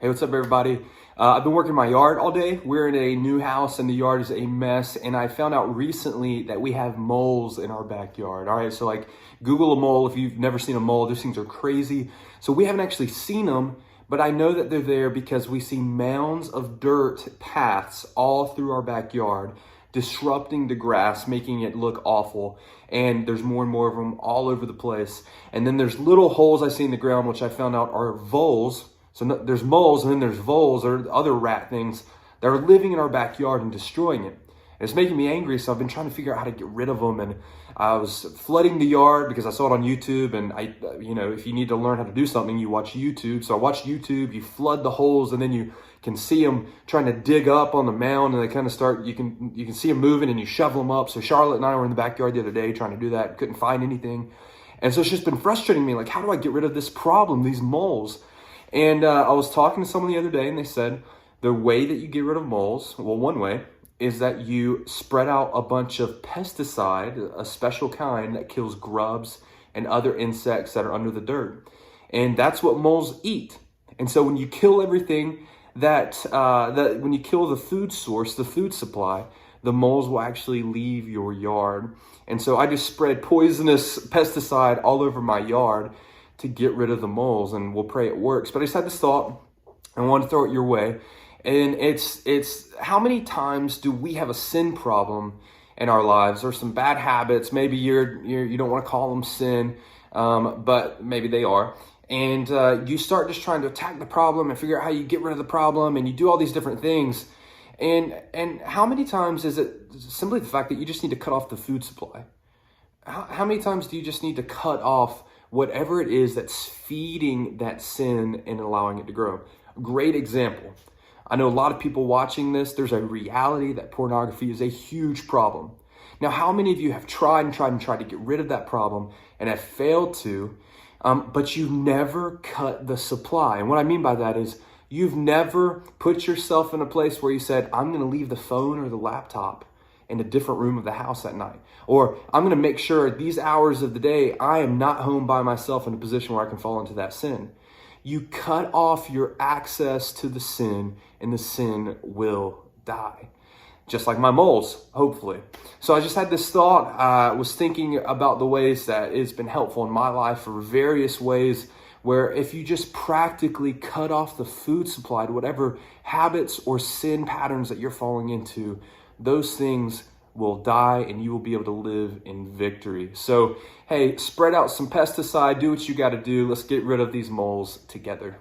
Hey, what's up, everybody? I've been working in my yard all day. We're in a new house and the yard is a mess. And I found out recently that we have moles in our backyard. All right, so like Google a mole if you've never seen a mole. Those things are crazy. So we haven't actually seen them, but I know that they're there because we see mounds of dirt paths all through our backyard, disrupting the grass, making it look awful. And there's more and more of them all over the place. And then there's little holes I see in the ground, which I found out are voles. So there's moles and then there's voles or other rat things that are living in our backyard and destroying it. And it's making me angry, so I've been trying to figure out how to get rid of them. And I was flooding the yard because I saw it on YouTube. And if you need to learn how to do something, you watch YouTube. So I watched YouTube, you flood the holes, and then you can see them trying to dig up on the mound, and they kind of start, you can see them moving, and you shovel them up. So Charlotte and I were in the backyard the other day trying to do that, couldn't find anything. And so it's just been frustrating me, like, how do I get rid of this problem, these moles? And I was talking to someone the other day, and they said the way that you get rid of moles, well, one way is that you spread out a bunch of pesticide, a special kind that kills grubs and other insects that are under the dirt. And that's what moles eat. And so when you kill everything when you kill the food source, the food supply, the moles will actually leave your yard. And so I just spread poisonous pesticide all over my yard to get rid of the moles, and we'll pray it works. But I just had this thought, and I want to throw it your way. And it's how many times do we have a sin problem in our lives, or some bad habits? Maybe you don't want to call them sin, but maybe they are. And you start just trying to attack the problem and figure out how you get rid of the problem, and you do all these different things. And how many times is it simply the fact that you just need to cut off the food supply? How many times do you just need to cut off whatever it is that's feeding that sin and allowing it to grow? Great example. I know a lot of people watching this, there's a reality that pornography is a huge problem. Now, how many of you have tried to get rid of that problem and have failed to, but you've never cut the supply? And what I mean by that is you've never put yourself in a place where you said, I'm going to leave the phone or the laptop in a different room of the house at night. Or I'm going to make sure these hours of the day, I am not home by myself in a position where I can fall into that sin. You cut off your access to the sin, and the sin will die. Just like my moles, hopefully. So I just had this thought. I was thinking about the ways that it's been helpful in my life, for various ways where if you just practically cut off the food supply to whatever habits or sin patterns that you're falling into, those things will die and you will be able to live in victory. So, hey, spread out some pesticide, do what you got to do. Let's get rid of these moles together.